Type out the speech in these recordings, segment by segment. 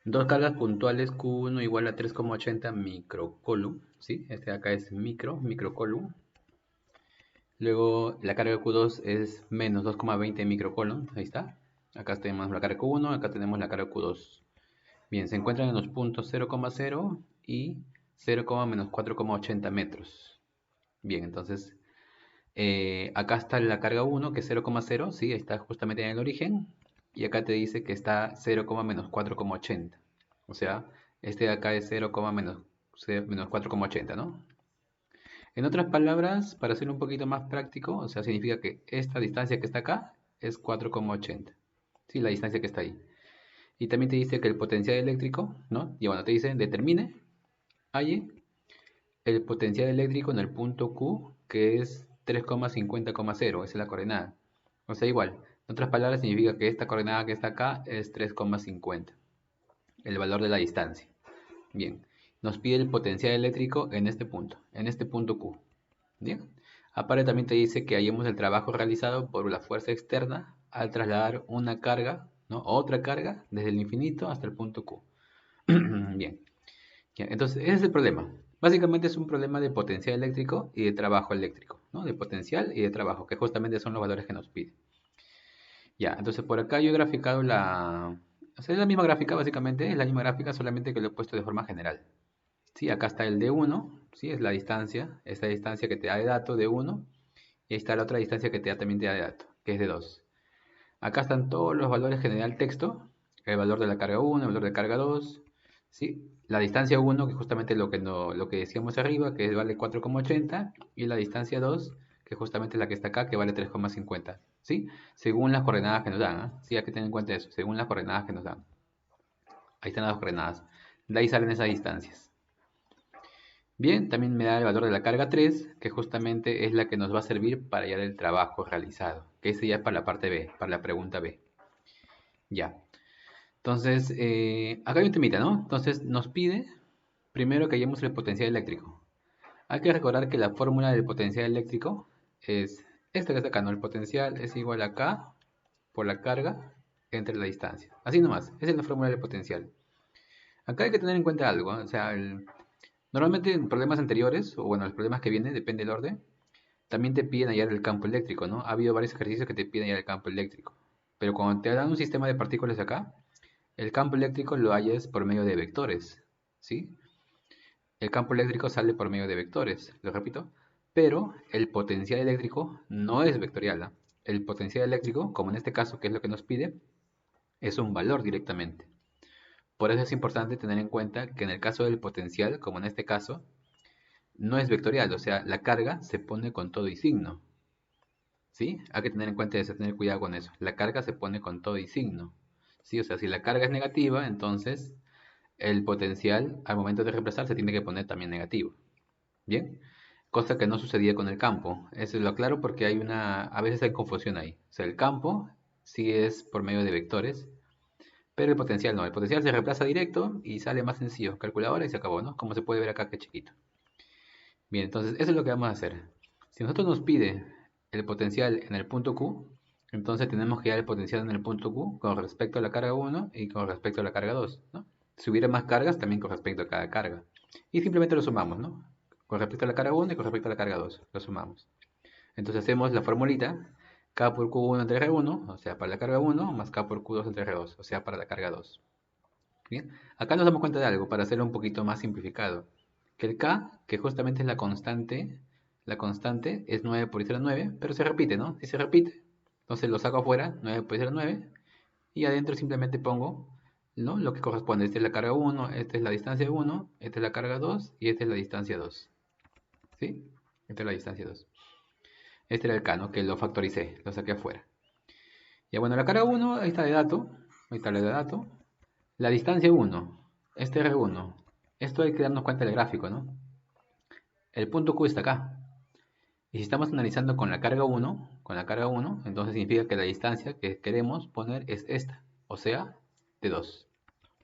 Dos cargas puntuales Q1 igual a 3,80 microcoulomb, ¿sí? Este de acá es microcoulomb. Luego la carga Q2 es menos 2,20 microcoulomb, ahí está. Acá tenemos la carga Q1, acá tenemos la carga Q2. Bien, se encuentran en los puntos 0,0 y 0, menos 4,80 metros. Bien, entonces acá está la carga 1, que es 0,0, sí, está justamente en el origen. Y acá te dice que está 0, menos 4,80. O sea, este de acá es 0, menos 4,80, ¿no? En otras palabras, para ser un poquito más práctico, o sea, significa que esta distancia que está acá es 4,80. Sí, la distancia que está ahí. Y también te dice que el potencial eléctrico, ¿no? Y bueno, te dice, determine, halle el potencial eléctrico en el punto Q, que es 3,50,0, esa es la coordenada. O sea, igual, en otras palabras, significa que esta coordenada que está acá es 3,50, el valor de la distancia. Bien, nos pide el potencial eléctrico en este punto Q. Bien, aparte también te dice que hallemos el trabajo realizado por la fuerza externa al trasladar una carga, ¿no? Otra carga desde el infinito hasta el punto Q. Bien, ya, entonces ese es el problema. Básicamente es un problema de potencial eléctrico y de trabajo eléctrico, ¿no? De potencial y de trabajo, que justamente son los valores que nos pide. Ya, entonces por acá yo he graficado la... O sea, es la misma gráfica, básicamente, es la misma gráfica, solamente que lo he puesto de forma general. Sí, acá está el D1, sí, es la distancia, esta distancia que te da de dato de 1, y ahí está la otra distancia que también te da de dato, que es de 2. Acá están todos los valores general texto, el valor de la carga 1, el valor de carga 2, ¿sí? La distancia 1, que justamente lo que, no, lo que decíamos arriba, que vale 4,80, y la distancia 2, que justamente es la que está acá, que vale 3,50, ¿sí? Según las coordenadas que nos dan, ¿eh? Sí, hay que tener en cuenta eso, según las coordenadas que nos dan. Ahí están las coordenadas. De ahí salen esas distancias. Bien, también me da el valor de la carga 3, que justamente es la que nos va a servir para hallar el trabajo realizado, que ese ya es para la parte B, para la pregunta B. Ya. Entonces, acá hay un temita, ¿no? Entonces, nos pide primero que hallemos el potencial eléctrico. Hay que recordar que la fórmula del potencial eléctrico es esta que está acá, ¿no? El potencial es igual a K por la carga entre la distancia. Así nomás, esa es la fórmula del potencial. Acá hay que tener en cuenta algo, ¿eh? O sea, normalmente en problemas anteriores, o bueno, los problemas que vienen, depende del orden, también te piden hallar el campo eléctrico, ¿no? Ha habido varios ejercicios que te piden hallar el campo eléctrico. Pero cuando te dan un sistema de partículas acá, el campo eléctrico lo hallas por medio de vectores, ¿sí? El campo eléctrico sale por medio de vectores, lo repito, pero el potencial eléctrico no es vectorial, ¿ah? El potencial eléctrico, como en este caso, que es lo que nos pide, es un valor directamente. Por eso es importante tener en cuenta que en el caso del potencial, como en este caso, no es vectorial, o sea, la carga se pone con todo y signo, ¿sí? Hay que tener en cuenta eso, tener cuidado con eso. La carga se pone con todo y signo, ¿sí? O sea, si la carga es negativa, entonces el potencial al momento de reemplazar se tiene que poner también negativo. Bien, cosa que no sucedía con el campo. Eso lo aclaro porque a veces hay confusión ahí. O sea, el campo sí es por medio de vectores, pero el potencial no. El potencial se reemplaza directo y sale más sencillo. Calculadora y se acabó, ¿no? Como se puede ver acá que chiquito. Bien, entonces eso es lo que vamos a hacer. Si nosotros nos pide el potencial en el punto Q, entonces tenemos que hallar el potencial en el punto Q con respecto a la carga 1 y con respecto a la carga 2, ¿no? Si hubiera más cargas, también con respecto a cada carga. Y simplemente lo sumamos, ¿no? Con respecto a la carga 1 y con respecto a la carga 2, lo sumamos. Entonces hacemos la formulita K por Q1 entre R1, o sea, para la carga 1, más K por Q2 entre R2, o sea, para la carga 2. Bien, acá nos damos cuenta de algo para hacerlo un poquito más simplificado. Que el K, que justamente es la constante es 9 por 10 a la 9, pero se repite, ¿no? Si se repite, entonces lo saco afuera, 9 por 10 a la 9, y adentro simplemente pongo, ¿no? Lo que corresponde. Esta es la carga 1, esta es la distancia 1, esta es la carga 2 y esta es la distancia 2. ¿Sí? Esta es la distancia 2. Este era el K, ¿no? Que lo factoricé, lo saqué afuera. Ya bueno, la carga 1, ahí está de dato, ahí está la de dato. La distancia 1, este R1. Esto hay que darnos cuenta del gráfico, ¿no? El punto Q está acá. Y si estamos analizando con la carga 1, entonces significa que la distancia que queremos poner es esta, o sea, de 2.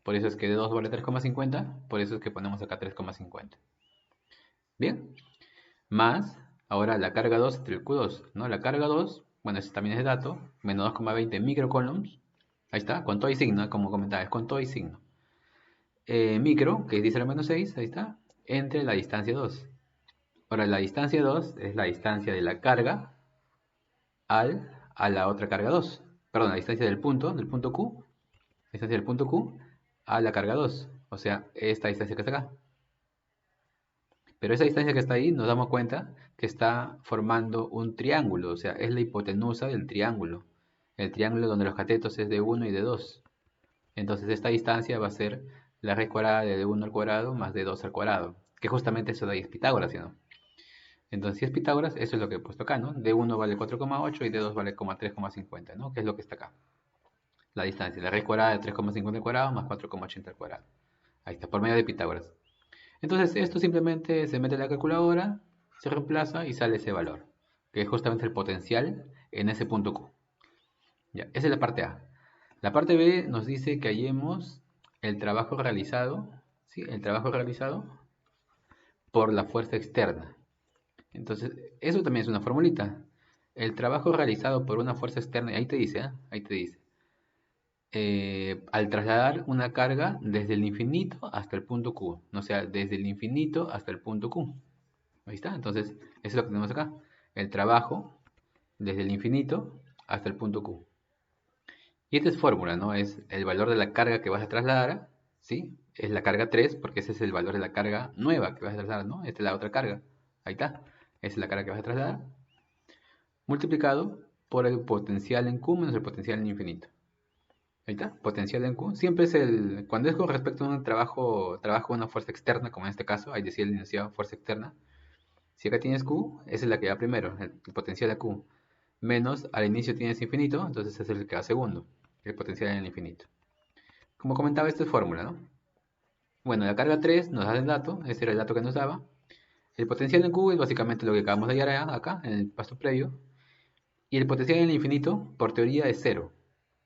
Por eso es que de 2 vale 3,50, por eso es que ponemos acá 3,50. Bien, más, ahora la carga 2 entre el Q2, ¿no? La carga 2, bueno, eso también es de dato, menos 2,20 microcoulombs. Ahí está, con todo y signo, como comentaba, es con todo y signo. micro, que es 10 a la menos 6, ahí está, entre la distancia 2. Ahora, la distancia 2 es la distancia de la carga a la otra carga 2. Perdón, la distancia del punto Q, la distancia del punto Q a la carga 2. O sea, esta distancia que está acá. Pero esa distancia que está ahí nos damos cuenta que está formando un triángulo, o sea, es la hipotenusa del triángulo. El triángulo donde los catetos es de 1 y de 2. Entonces esta distancia va a ser la raíz cuadrada de 1 al cuadrado más de 2 al cuadrado. Que justamente eso de ahí es Pitágoras, ¿sí o no? Entonces si es Pitágoras, eso es lo que he puesto acá, ¿no? De 1 vale 4,8 y de 2 vale 3,50, ¿no? Que es lo que está acá. La distancia, la raíz cuadrada de 3,50 al cuadrado más 4,80 al cuadrado. Ahí está, por medio de Pitágoras. Entonces esto simplemente se mete en la calculadora, se reemplaza y sale ese valor, que es justamente el potencial en ese punto Q. Ya, esa es la parte A. La parte B nos dice que hallemos el trabajo realizado, ¿sí? El trabajo realizado por la fuerza externa. Entonces, eso también es una formulita. El trabajo realizado por una fuerza externa, ahí te dice, ¿eh? Ahí te dice, al trasladar una carga desde el infinito hasta el punto Q. O sea, desde el infinito hasta el punto Q. Ahí está, entonces, eso es lo que tenemos acá. El trabajo desde el infinito hasta el punto Q. Y esta es fórmula, ¿no? Es el valor de la carga que vas a trasladar, ¿sí? Es la carga 3, porque ese es el valor de la carga nueva que vas a trasladar, ¿no? Esta es la otra carga. Ahí está. Esa es la carga que vas a trasladar. Multiplicado por el potencial en Q menos el potencial en infinito. Ahí está. Potencial en Q. Siempre es el... Cuando es con respecto a un trabajo a una fuerza externa, como en este caso, ahí decía el enunciado fuerza externa. Si acá tienes Q, esa es la que va primero, el potencial de Q. Menos, al inicio tienes infinito, entonces es el que va segundo, el potencial en el infinito. Como comentaba, esto es fórmula, ¿no? Bueno, la carga 3 nos da el dato, ese era el dato que nos daba. El potencial en Q es básicamente lo que acabamos de hallar acá, en el paso previo. Y el potencial en el infinito, por teoría, es cero.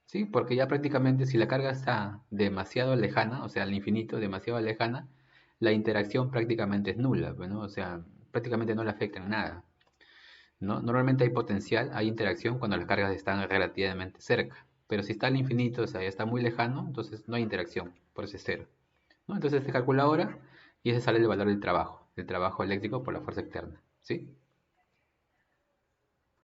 ¿Sí? Porque ya prácticamente si la carga está demasiado lejana, o sea, al infinito demasiado lejana, la interacción prácticamente es nula, ¿no? O sea, prácticamente no le afecta en nada, ¿no? Normalmente hay potencial, hay interacción cuando las cargas están relativamente cerca. Pero si está al infinito, o sea, ya está muy lejano, entonces no hay interacción, por eso es cero, ¿no? Entonces se calcula ahora y ese sale el valor del trabajo eléctrico por la fuerza externa, ¿sí?